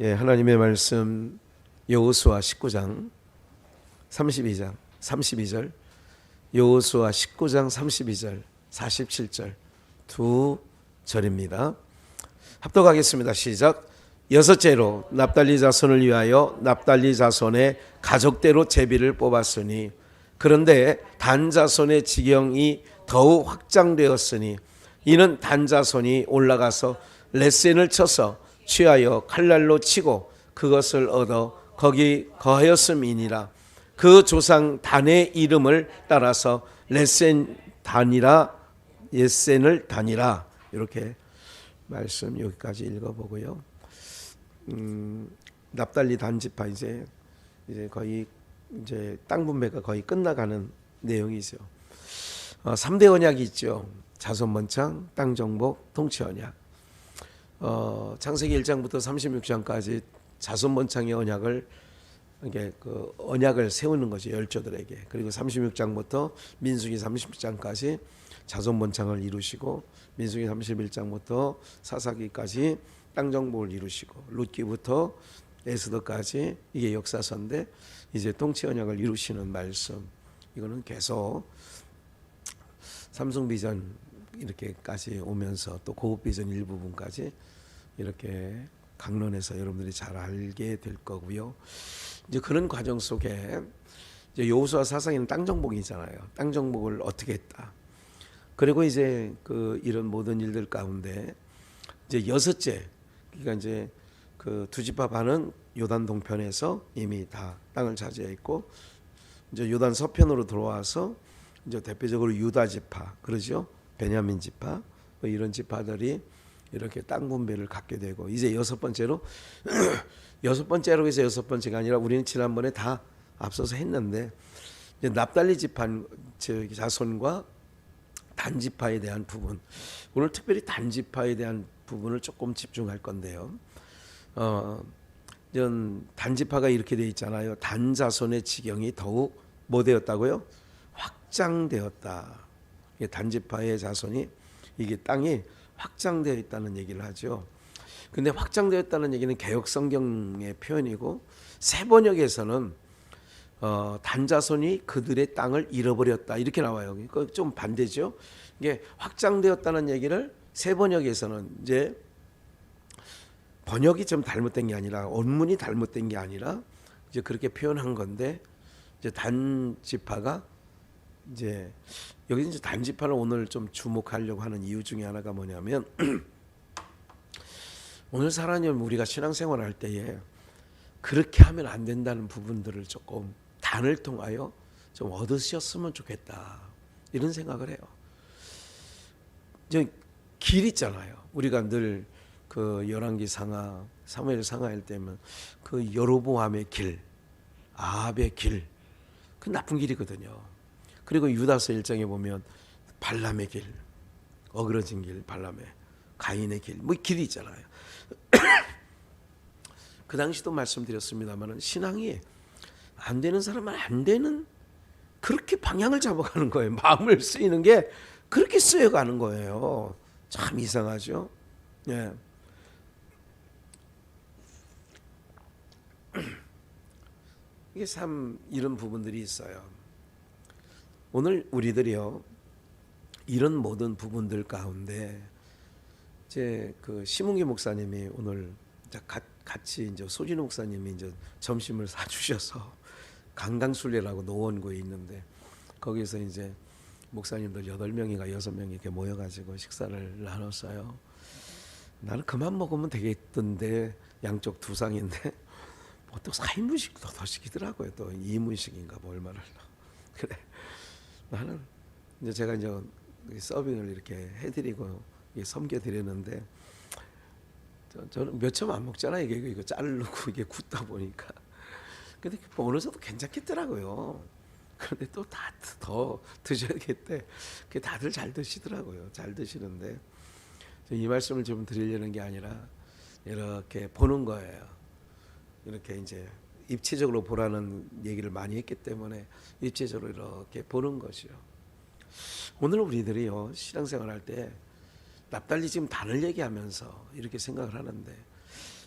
예, 하나님의 말씀 여호수아 19장 32절 여호수아 19장 32절 47절 두 절입니다. 합독하겠습니다. 시작. 여섯째로 납달리 자손을 위하여 납달리 자손의 가족대로 제비를 뽑았으니 그런데 단 자손의 지경이 더욱 확장되었으니 이는 단 자손이 올라가서 레센을 쳐서 취하여 칼날로 치고 그것을 얻어 거기 거하였음이니라. 그 조상 단의 이름을 따라서 레센 단이라 예센을 단이라. 이렇게 말씀 여기까지 읽어보고요. 납달리 단지파 이제 거의 이제 땅 분배가 거의 끝나가는 내용이죠. 3대 언약이 있죠. 자손 번창, 땅 정복, 통치 언약. 창세기 1장부터 36장까지 자손 번창의 언약을 이게 그 언약을 세우는 거죠. 열조들에게. 그리고 36장부터 민수기 30장까지 자손 번창을 이루시고 민수기 31장부터 사사기까지 땅 정복을 이루시고 룻기부터 에스더까지 이게 역사서인데 이제 통치 언약을 이루시는 말씀. 이거는 계속 삼성 비전 이렇게까지 오면서 또 고급 비전 일부분까지 이렇게 강론해서 여러분들이 잘 알게 될 거고요. 이제 그런 과정 속에 이제 여호수아 사상에는 땅 정복이잖아요. 땅 정복을 어떻게 했다. 그리고 이제 그 이런 모든 일들 가운데 이제 여섯째, 그러니까 이제 그 두 지파 반은 요단 동편에서 이미 다 땅을 차지했고 이제 요단 서편으로 들어와서 이제 대표적으로 유다 지파, 그러죠. 베냐민 지파, 뭐 이런 지파들이 이렇게 땅 분배를 갖게 되고 이제 여섯 번째로 해서 여섯 번째가 아니라 우리는 지난번에 다 앞서서 했는데 이제 납달리 지파 자손과 단 지파에 대한 부분, 오늘 특별히 단 지파에 대한 부분을 조금 집중할 건데요. 단 지파가 이렇게 돼 있잖아요. 단 자손의 지경이 더욱 뭐 되었다고요? 확장되었다. 단 지파의 자손이 이게 땅이 확장되어 있다는 얘기를 하죠. 근데 확장되었다는 얘기는 개역 성경의 표현이고 세번역에서는 단자손이 그들의 땅을 잃어버렸다 이렇게 나와요. 그러니까 좀 반대죠. 이게 확장되었다는 얘기를 세번역에서는 이제 번역이 좀 잘못된 게 아니라 원문이 잘못된 게 아니라 이제 그렇게 표현한 건데 이제 단 지파가 이제 여기 이제 단지파를 오늘 좀 주목하려고 하는 이유 중에 하나가 뭐냐면 오늘 사람은 우리가 신앙생활 할 때에 그렇게 하면 안 된다는 부분들을 조금 단을 통하여 좀 얻으셨으면 좋겠다 이런 생각을 해요. 이제 길 있잖아요. 우리가 늘 그 열왕기 상하, 사무엘 상하일 때면 그 여로보암의 길, 아합의 길, 그 나쁜 길이거든요. 그리고 유다서 1장에 보면 발람의 길, 어그러진 길, 발람의 가인의 길, 뭐 길이 있잖아요. 그 당시도 말씀드렸습니다만 신앙이 안 되는 사람은 안 되는 그렇게 방향을 잡아가는 거예요. 마음을 쓰이는 게 그렇게 쓰여가는 거예요. 참 이상하죠. 예. 이게 참 이런 부분들이 있어요. 오늘 우리들이요 이런 모든 부분들 가운데 이제 그 심웅기 목사님이 오늘 같이 이제 소진호 목사님이 이제 점심을 사주셔서 강강술래라고 노원구에 있는데 거기서 이제 목사님들 8명인가 6명이 이렇게 모여가지고 식사를 나눴어요. 나는 그만 먹으면 되겠던데 양쪽 두 상인데 보통 4인분씩 더 시키더라고요. 또 2인분씩인가 뭐 얼마를 그래. 나는 이제 제가 이제 서빙을 이렇게 해드리고 섬겨드렸는데 저는 몇 점 안 먹잖아요. 이거 자르고 이게 굽다 보니까. 근데 어느 정도 괜찮겠더라고요. 그런데 또 다 더 드셔야겠대. 다들 잘 드시더라고요. 잘 드시는데 이 말씀을 좀 드리려는 게 아니라 이렇게 보는 거예요. 이렇게 이제 입체적으로 보라는 얘기를 많이 했기 때문에 입체적으로 이렇게 보는 것이요. 오늘 우리들이요 신앙생활 할 때 납달리 지금 단을 얘기하면서 이렇게 생각을 하는데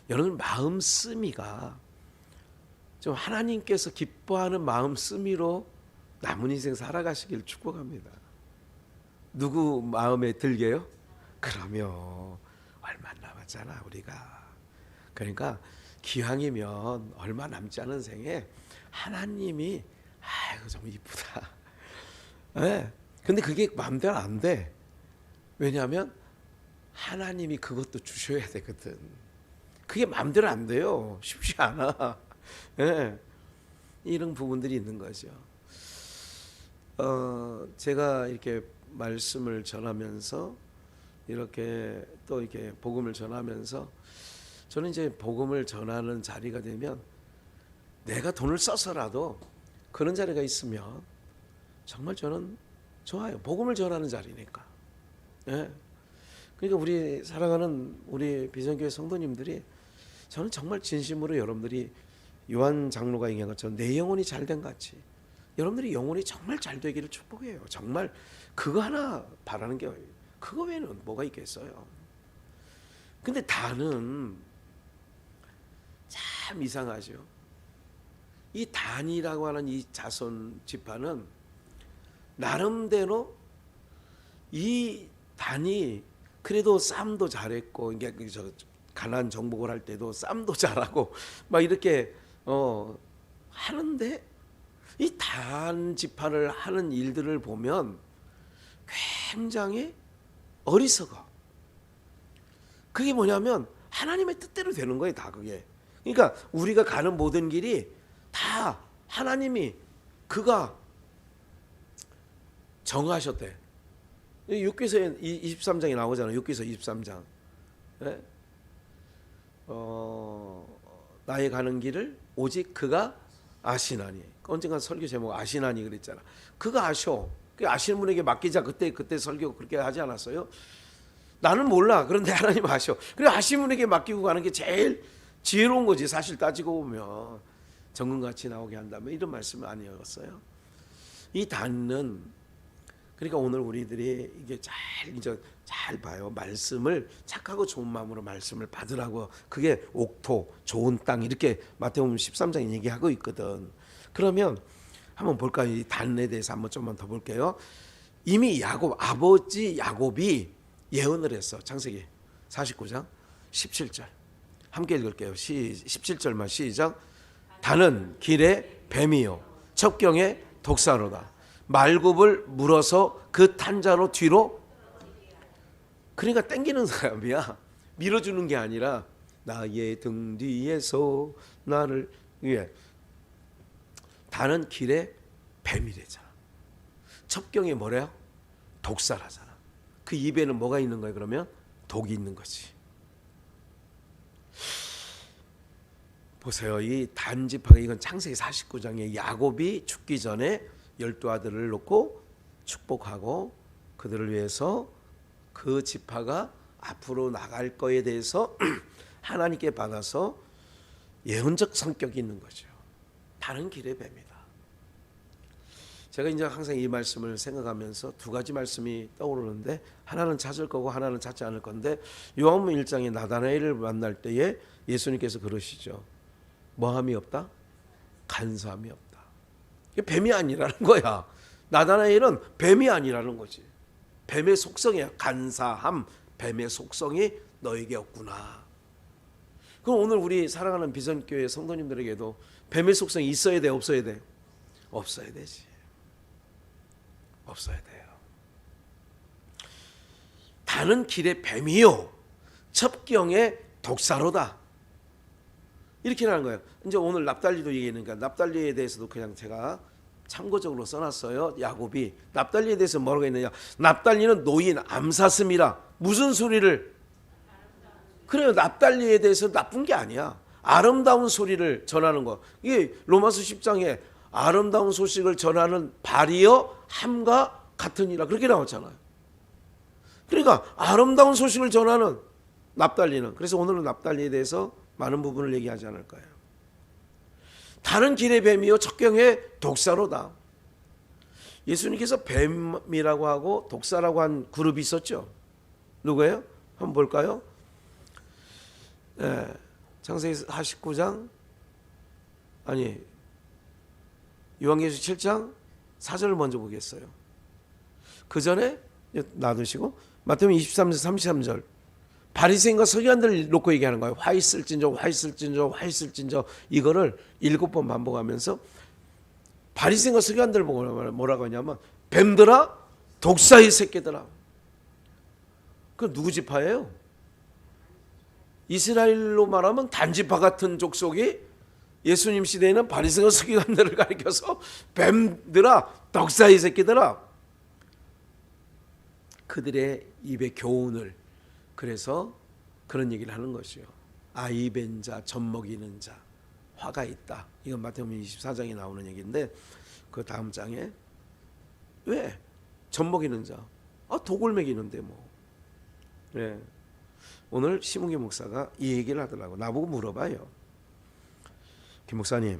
여러분 마음 쓰미가 좀 하나님께서 기뻐하는 마음 쓰미로 남은 인생 살아가시길 축복합니다. 누구 마음에 들게요? 그러면 얼마 남았잖아 우리가. 그러니까 기왕이면 얼마 남지 않은 생에 하나님이 아이고 좀 이쁘다. 네. 근데 그게 마음대로 안 돼. 왜냐하면 하나님이 그것도 주셔야 되거든. 그게 마음대로 안 돼요. 쉽지 않아. 네. 이런 부분들이 있는 거죠. 제가 이렇게 말씀을 전하면서 이렇게 또 이렇게 복음을 전하면서 저는 이제 복음을 전하는 자리가 되면 내가 돈을 써서라도 그런 자리가 있으면 정말 저는 좋아요. 복음을 전하는 자리니까. 예. 그러니까 우리 사랑하는 우리 비전교회 성도님들이 저는 정말 진심으로 여러분들이 요한 장로가 얘기한 것처럼 내 영혼이 잘된 같이 여러분들이 영혼이 정말 잘 되기를 축복해요. 정말 그거 하나 바라는 게 그거 외에는 뭐가 있겠어요. 근데 단은 참 이상하죠. 이 단이라고 하는 이 자손 지파는 나름대로 이 단이 그래도 싸움도 잘했고 이게 저 가나안 정복을 할 때도 싸움도 잘하고 막 이렇게 하는데 이 단 지파를 하는 일들을 보면 굉장히 어리석어. 그게 뭐냐면 하나님의 뜻대로 되는 거예요, 다 그게. 그러니까 우리가 가는 모든 길이 다 하나님이 그가 정하셨대. 욥기서 23장에 나오잖아요. 욥기서 23장. 네? 나의 가는 길을 오직 그가 아시나니. 언젠가 설교 제목 아시나니 그랬잖아. 그가 아셔. 그 아시는 분에게 맡기자. 그때 설교 그렇게 하지 않았어요? 나는 몰라. 그런데 하나님 아셔. 그래 아시는 분에게 맡기고 가는 게 제일 지혜로운 거지. 사실 따지고 보면 정금같이 나오게 한다면 이런 말씀은 아니었어요. 이 단은 그러니까 오늘 우리들이 이게 잘 봐요. 말씀을 착하고 좋은 마음으로 말씀을 받으라고. 그게 옥토, 좋은 땅 이렇게 마태복음 13장에 얘기하고 있거든. 그러면 한번 볼까요? 이 단에 대해서 한번 좀만 더 볼게요. 이미 아버지 야곱이 예언을 했어. 창세기 49장 17절. 함께 읽을게요. 17절만 시작. 단은 길에 뱀이요 첩경에 독사로다. 말굽을 물어서 그 탄자로 뒤로. 그러니까 땡기는 사람이야. 밀어주는 게 아니라 나의 등 뒤에서 나를 위해. 단은 길에 뱀이래잖아. 첩경에 뭐래요? 독사라잖아. 그 입에는 뭐가 있는 거예요? 그러면 독이 있는 거지. 보세요. 이 단지파가 이건 창세기 49장에 야곱이 죽기 전에 12아들을 놓고 축복하고 그들을 위해서 그 지파가 앞으로 나갈 거에 대해서 하나님께 받아서 예언적 성격이 있는 거죠. 다른 길의 뱀이다. 제가 이제 항상 이 말씀을 생각하면서 두 가지 말씀이 떠오르는데 하나는 찾을 거고 하나는 찾지 않을 건데 요한복음 1장에 나다나엘을 만날 때에 예수님께서 그러시죠. 뭐함이 없다? 간사함이 없다. 이게 뱀이 아니라는 거야. 나다나엘은 뱀이 아니라는 거지. 뱀의 속성이야. 간사함, 뱀의 속성이 너에게 없구나. 그럼 오늘 우리 사랑하는 비전교회 성도님들에게도 뱀의 속성이 있어야 돼, 없어야 돼? 없어야 되지. 없어야 돼요. 단은 길의 뱀이요 첩경의 독사로다. 이렇게 하는 거예요. 이제 오늘 납달리도 얘기하니까 납달리에 대해서도 그냥 제가 참고적으로 써놨어요. 야곱이 납달리에 대해서 뭐라고 했느냐. 납달리는 노인 암사슴이라. 무슨 소리를? 그래요. 납달리에 대해서 나쁜 게 아니야. 아름다운 소리를 전하는 거. 이게 로마서 10장에 아름다운 소식을 전하는 발이여 함과 같으니라 그렇게 나왔잖아요. 그러니까 아름다운 소식을 전하는 납달리는. 그래서 오늘은 납달리에 대해서 많은 부분을 얘기하지 않을 거예요. 다른 길의 뱀이요 첩경의 독사로다. 예수님께서 뱀이라고 하고 독사라고 한 그룹이 있었죠. 누구예요? 한번 볼까요? 네. 창세기 49장 아니 요한계시록 7장 4절을 먼저 보겠어요. 그 전에 놔두시고 마태복음 23절 33절 바리새인과 서기관들을 놓고 얘기하는 거예요. 화 있을진저 화 있을진저 화 있을진저 이거를 7번 반복하면서 바리새인과 서기관들을 보고 뭐라고 하냐면 뱀들아 독사의 새끼들아. 그 누구 지파예요? 이스라엘로 말하면 단지파 같은 족속이 예수님 시대에는 바리새인과 서기관들을 가리켜서 뱀들아 독사의 새끼들아. 그들의 입의 교훈을 그래서 그런 얘기를 하는 것이요. 아이 벤 자, 젖 먹이는 자, 화가 있다. 이건 마태복음 24장에 나오는 얘기인데 그 다음 장에 왜? 젖 먹이는 자. 독을 먹이는데 뭐. 네. 오늘 심은기 목사가 이 얘기를 하더라고. 나보고 물어봐요. 김 목사님,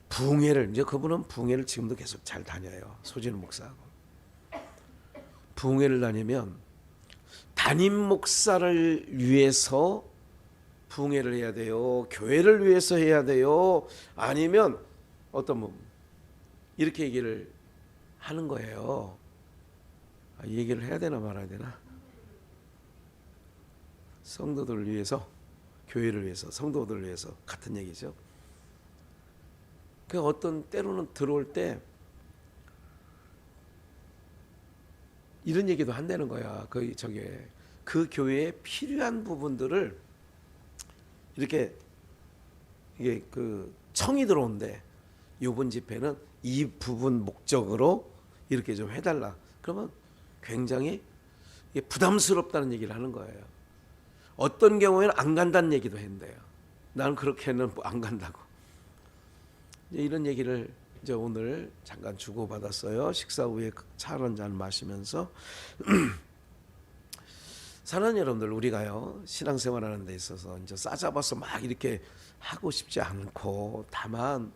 부흥회를 이제 그분은 부흥회를 지금도 계속 잘 다녀요. 소진우 목사하고. 부흥회를 다니면 담임 목사를 위해서 부흥회를 해야 돼요? 교회를 위해서 해야 돼요? 아니면 어떤 분 이렇게 얘기를 하는 거예요. 이 얘기를 해야 되나 말아야 되나? 성도들을 위해서, 교회를 위해서, 성도들을 위해서 같은 얘기죠. 그 어떤 때로는 들어올 때 이런 얘기도 한다는 거야. 그 교회에 필요한 부분들을 이렇게 이게 그 청이 들어온대. 이번 집회는 이 부분 목적으로 이렇게 좀 해달라. 그러면 굉장히 부담스럽다는 얘기를 하는 거예요. 어떤 경우에는 안 간다는 얘기도 한대요. 나는 그렇게는 안 간다고. 이런 얘기를 이제 오늘 잠깐 주고받았어요. 식사 후에 차 한 잔 마시면서 사랑하는 여러분들, 우리가요 신앙생활하는 데 있어서 이제 싸잡아서 막 이렇게 하고 싶지 않고 다만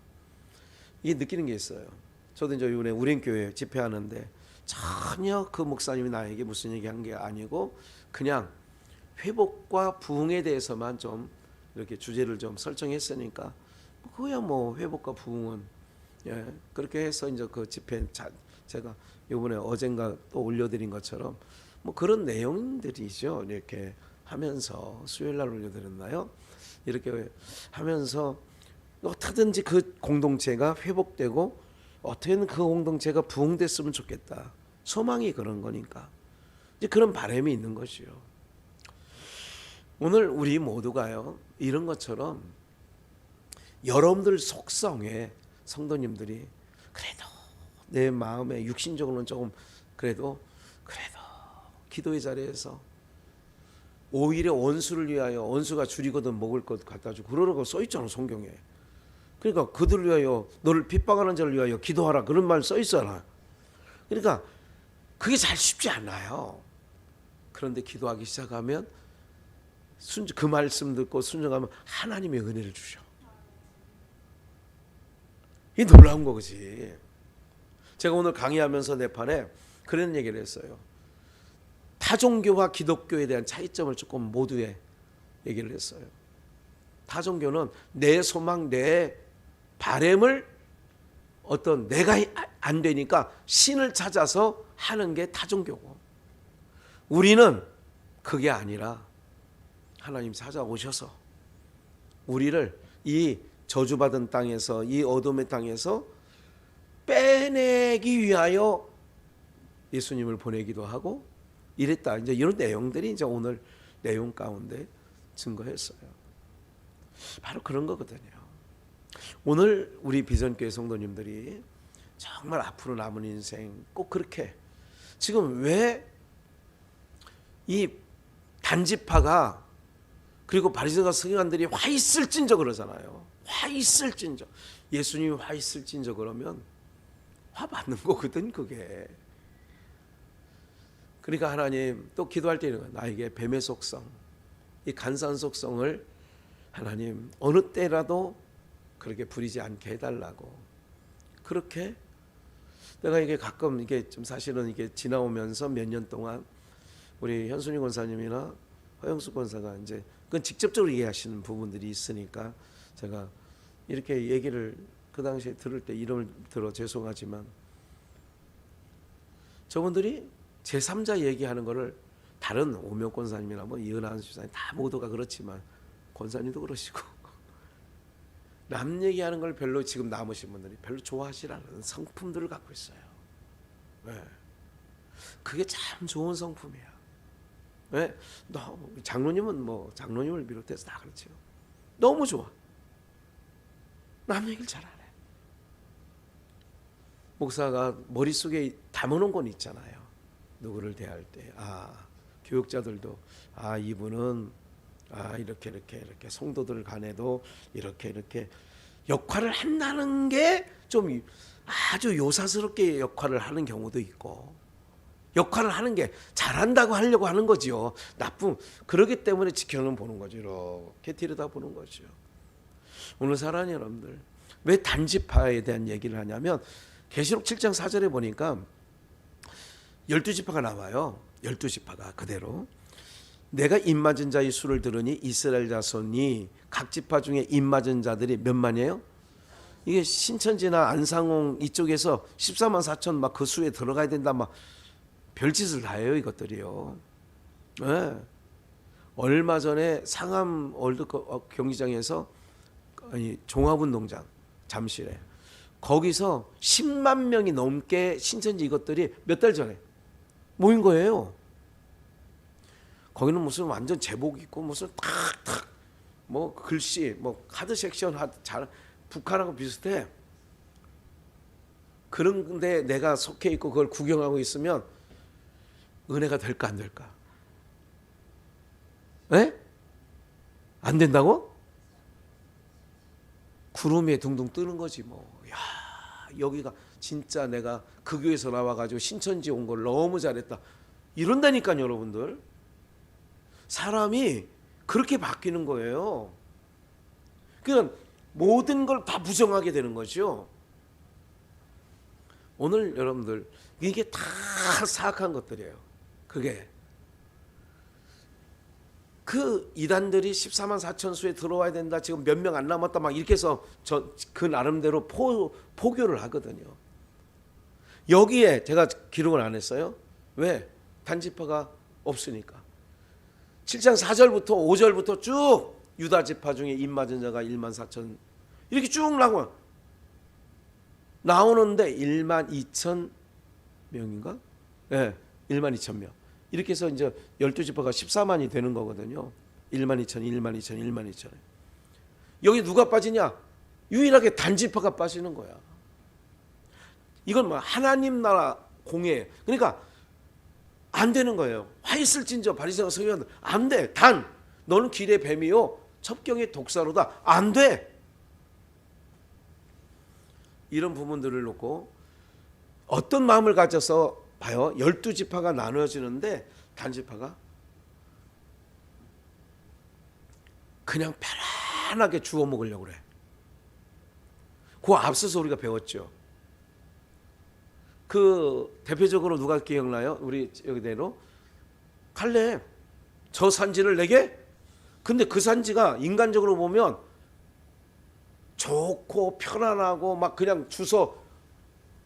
이게 느끼는 게 있어요. 저도 이제 이번에 우린교회 집회하는데 전혀 그 목사님이 나에게 무슨 얘기한 게 아니고 그냥 회복과 부흥에 대해서만 좀 이렇게 주제를 좀 설정했으니까 그야 뭐 회복과 부흥은 그렇게 해서 이제 그 집회 제가 이번에 어젠가 또 올려드린 것처럼 뭐 그런 내용들이죠. 이렇게 하면서 수요일 날 올려드렸나요? 이렇게 하면서 어떻게든지 그 공동체가 회복되고 어떻게든 그 공동체가 부흥됐으면 좋겠다. 소망이 그런 거니까 이제 그런 바람이 있는 것이요. 오늘 우리 모두가요 이런 것처럼 여러분들 속성에 성도님들이 그래도 내 마음에 육신적으로는 조금 그래도 기도의 자리에서 오히려 원수를 위하여 원수가 줄이거든 먹을 것 갖다 주고 그러라고 써 있잖아 성경에. 그러니까 그들을 위하여 너를 핍박하는 자를 위하여 기도하라 그런 말 써 있잖아. 그러니까 그게 잘 쉽지 않아요. 그런데 기도하기 시작하면 그 말씀 듣고 순종하면 하나님의 은혜를 주셔. 이게 놀라운 거지. 제가 오늘 강의하면서 내 판에 그런 얘기를 했어요. 타종교와 기독교에 대한 차이점을 조금 모두에 얘기를 했어요. 타종교는 내 소망, 내 바램을 어떤 내가 안 되니까 신을 찾아서 하는 게 타종교고, 우리는 그게 아니라 하나님 찾아오셔서 우리를 이 저주받은 땅에서, 이 어둠의 땅에서 빼내기 위하여 예수님을 보내기도 하고 이랬다. 이제 이런 내용들이 이제 오늘 내용 가운데 증거했어요. 바로 그런 거거든요. 오늘 우리 비전교회 성도님들이 정말 앞으로 남은 인생 꼭 그렇게, 지금 왜 이 단지파가 그리고 바리새인과 서기관들이 화 있을진저 그러잖아요. 화 있을진저. 예수님이 화 있을진저 그러면 화 받는 거거든 그게. 그러니까 하나님 또 기도할 때 이런 거예요. 나에게 뱀의 속성, 이 간사한 속성을 하나님 어느 때라도 그렇게 부리지 않게 해달라고. 그렇게 내가 이게 가끔 이게 좀 사실은 이게 지나오면서 몇 년 동안 우리 현순이 권사님이나 허영수 권사가 이제 그건 직접적으로 얘기하시는 부분들이 있으니까 제가 이렇게 얘기를 그 당시에 들을 때 이름을 들어 죄송하지만 저분들이 제3자 얘기하는 거를 다른 오명 권사님이나 뭐 이은하 집사님 다 모두가 그렇지만 권사님도 그러시고 남 얘기하는 걸 별로 지금 남으신 분들이 별로 좋아하지 않는 성품들을 갖고 있어요. 네. 그게 참 좋은 성품이야. 네? 장로님은 뭐 장로님을 비롯해서 다 그렇죠. 너무 좋아. 남 얘기를 잘 안 해. 목사가 머릿속에 담아놓은 건 있잖아요. 누구를 대할 때 교육자들도 이분은 이렇게 성도들 간에도 이렇게 역할을 한다는 게 좀 아주 요사스럽게 역할을 하는 경우도 있고 역할을 하는 게 잘한다고 하려고 하는 거지요. 그러기 때문에 지켜는 보는 거죠. 이렇게 들여다보는 거죠. 오늘 사랑하는 여러분들, 왜 단지파에 대한 얘기를 하냐면 계시록 7장 4절에 보니까 12지파가 나와요. 12지파가 그대로 내가 입맞은 자의 수를 들으니 이스라엘 자손이 각 지파 중에 입맞은 자들이 몇 만이에요? 이게 신천지나 안상홍 이쪽에서 14만 4천 막 그 수에 들어가야 된다 막 별짓을 다 해요 이것들이요. 네. 얼마 전에 상암 월드컵 경기장에서 종합운동장 잠실에 거기서 10만 명이 넘게 신천지 이것들이 몇 달 전에 모인 거예요. 거기는 무슨 완전 제복 입고 무슨 탁탁 뭐 글씨 뭐 카드 섹션 잘 북한하고 비슷해. 그런데 내가 속해 있고 그걸 구경하고 있으면 은혜가 될까 안 될까? 에? 안 된다고? 구름 위에 둥둥 뜨는 거지 뭐. 야, 여기가 진짜 내가 그 교회에서 나와가지고 신천지 온 걸 너무 잘했다. 이런다니까요, 여러분들. 사람이 그렇게 바뀌는 거예요. 그냥 모든 걸 다 부정하게 되는 거죠. 오늘 여러분들 이게 다 사악한 것들이에요. 그게 그 이단들이 14만 4천 수에 들어와야 된다. 지금 몇 명 안 남았다. 막 이렇게 해서 그 나름대로 포교를 하거든요. 여기에 제가 기록을 안 했어요. 왜? 단지파가 없으니까. 7장 4절부터 5절부터 쭉 유다 지파 중에 입맞은 자가 1만 4천 이렇게 쭉 나오는데 1만 2천 명인가? 네, 1만 2천 명. 이렇게 해서 이제 12지파가 14만이 되는 거거든요. 1만 2천, 1만 2천, 1만 2천. 여기 누가 빠지냐? 유일하게 단지파가 빠지는 거야. 이건 뭐 하나님 나라 공예. 그러니까 안 되는 거예요. 화 있을진저 바리새와 서기관들 안 돼. 너는 길의 뱀이요 첩경의 독사로다. 안 돼. 이런 부분들을 놓고 어떤 마음을 가져서 봐요. 12지파가 나누어지는데 단지파가 그냥 편안하게 주워 먹으려고 그래. 그 앞서서 우리가 배웠죠. 그 대표적으로 누가 기억나요? 우리 여기대로 칼렙 저 산지를 내게? 근데 그 산지가 인간적으로 보면 좋고 편안하고 막 그냥 주워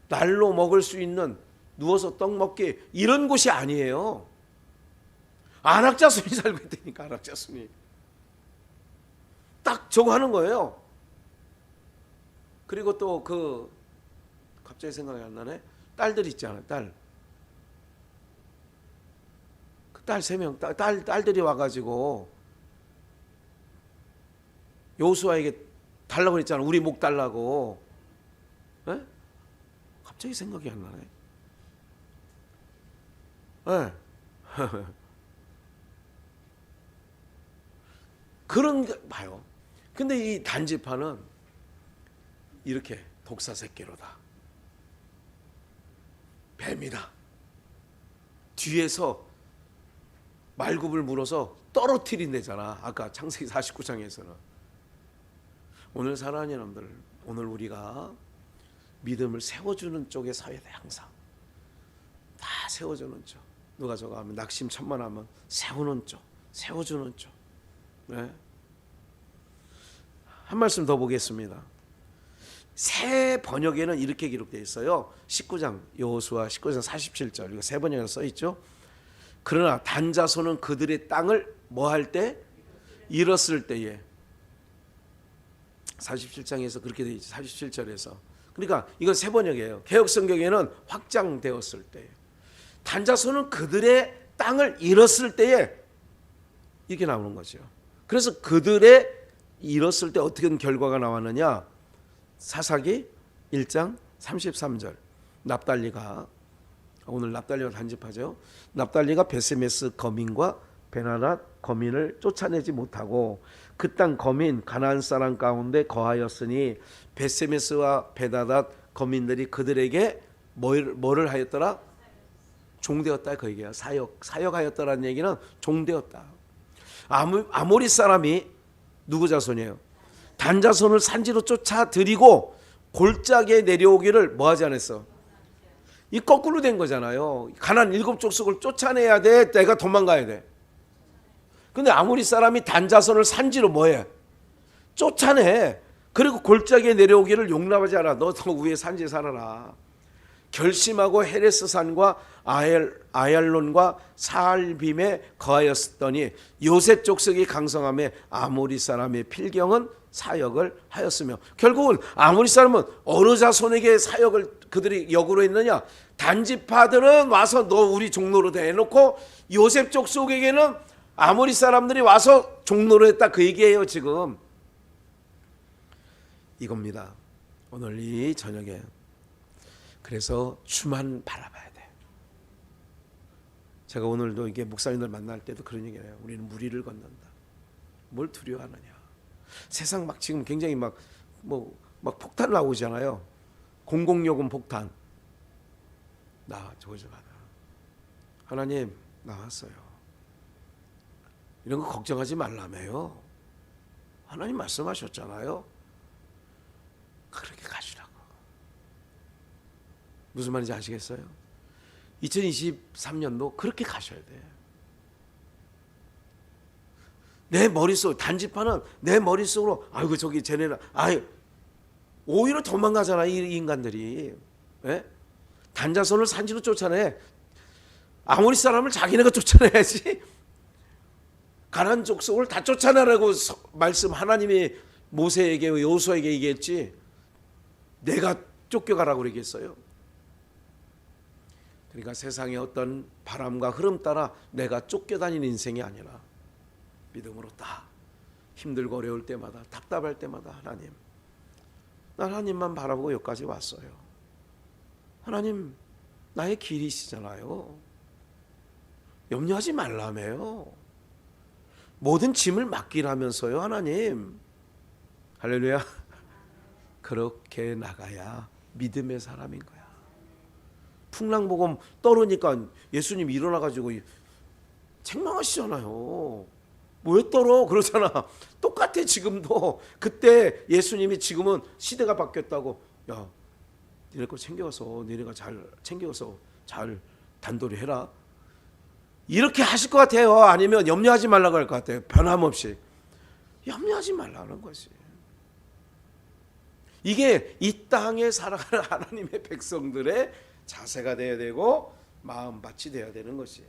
날로 먹을 수 있는 누워서 떡 먹기 이런 곳이 아니에요. 안악자손이 살고 있다니까. 안악자손이 딱 저거 하는 거예요. 그리고 또 그 갑자기 생각이 안 나네. 딸들 있잖아요. 딸 3명 딸들이 와가지고 여호수아에게 달라고 그랬잖아. 우리 목 달라고. 에? 갑자기 생각이 안 나네. 에. 그런 게 봐요. 근데 이 단지파는 이렇게 독사 새끼로다. 뱀이다. 뒤에서 말굽을 물어서 떨어뜨린대잖아. 아까 창세기 49장에서는. 오늘 사랑하는 여러분들, 오늘 우리가 믿음을 세워주는 쪽에 서야 돼. 항상 다 세워주는 쪽. 누가 저거 하면 낙심천만하면 세우는 쪽, 세워주는 쪽. 네. 한 말씀 더 보겠습니다. 새 번역에는 이렇게 기록되어 있어요. 19장 여호수아 19장 47절 이거 새 번역에 써 있죠. 그러나 단자손은 그들의 땅을 뭐 할 때? 잃었을 때에. 47장에서 그렇게 되어 있죠. 47절에서. 그러니까 이건 새 번역이에요. 개역 성경에는 확장되었을 때. 단자손은 그들의 땅을 잃었을 때에 이렇게 나오는 거죠. 그래서 그들의 잃었을 때 어떻게 결과가 나왔느냐? 사사기 1장 33절. 납달리가 오늘 납달리가 단집하죠. 납달리가 베세메스 거민과 베나닷 거민을 쫓아내지 못하고 그 땅 거민 가나안 사람 가운데 거하였으니 베세메스와 베나닷 거민들이 그들에게 뭐를 하였더라? 종되었다 그 얘기야. 사역하였다라는 얘기는 종되었다. 아모리 사람이 누구 자손이에요? 단 자손을 산지로 쫓아들이고 골짜기에 내려오기를 뭐하지 않았어? 이 거꾸로 된 거잖아요. 가나안 7족속을 쫓아내야 돼? 내가 도망가야 돼? 근데 아모리 사람이 단 자손을 산지로 뭐해? 쫓아내. 그리고 골짜기에 내려오기를 용납하지 않아. 너 더 위에 산지에 살아라. 결심하고 헤레스 산과 아얄론과 사알빔에 거하였더니 요셉 족속이 강성함에 아모리 사람의 필경은 사역을 하였으며 결국은 아모리 사람은 어느 자손에게 사역을 그들이 역으로 했느냐? 단지파들은 와서 너 우리 종로로 대놓고 요셉 족속에게는 아모리 사람들이 와서 종로로 했다 그 얘기예요. 지금 이겁니다. 오늘 이 저녁에 그래서 주만 바라봐야 돼. 제가 오늘도 이게 목사님들 만날 때도 그런 얘기를 해요. 우리는 무리를 건넌다. 뭘 두려워하느냐? 세상 막 지금 굉장히 막 폭탄 나오잖아요. 공공요금 폭탄. 저거 좀 하다. 하나님 나왔어요. 이런 거 걱정하지 말라며요. 하나님 말씀하셨잖아요. 그렇게 가시라고. 무슨 말인지 아시겠어요? 2023년도 그렇게 가셔야 돼. 내 머릿속 단지파는 내 머릿속으로 아이고 저기 쟤네는 오히려 도망가잖아 이 인간들이. 예? 단자손을 산지로 쫓아내. 아모리 사람을 자기네가 쫓아내야지. 가나안 족속을 다 쫓아내라고 말씀 하나님이 모세에게 여호수아에게 얘기했지. 내가 쫓겨가라고 그러겠어요. 그러니까 세상의 어떤 바람과 흐름 따라 내가 쫓겨다니는 인생이 아니라 믿음으로 딱 힘들고 어려울 때마다 답답할 때마다 하나님, 난 하나님만 바라보고 여기까지 왔어요. 하나님 나의 길이시잖아요. 염려하지 말라며요. 모든 짐을 맡기라면서요. 하나님 할렐루야. 그렇게 나가야 믿음의 사람인 거야. 풍랑복음 떨으니까 예수님 일어나가지고 책망하시잖아요. 왜 떨어? 그러잖아. 똑같아 지금도. 그때 예수님이 지금은 시대가 바뀌었다고. 야, 니네 거 챙겨서 니네가 잘 챙겨서 잘 단돌이 해라. 이렇게 하실 것 같아요? 아니면 염려하지 말라고 할 것 같아요? 변함없이 염려하지 말라는 것이. 이게 이 땅에 살아가는 하나님의 백성들의 자세가 되어야 되고 마음밭이 되어야 되는 것이.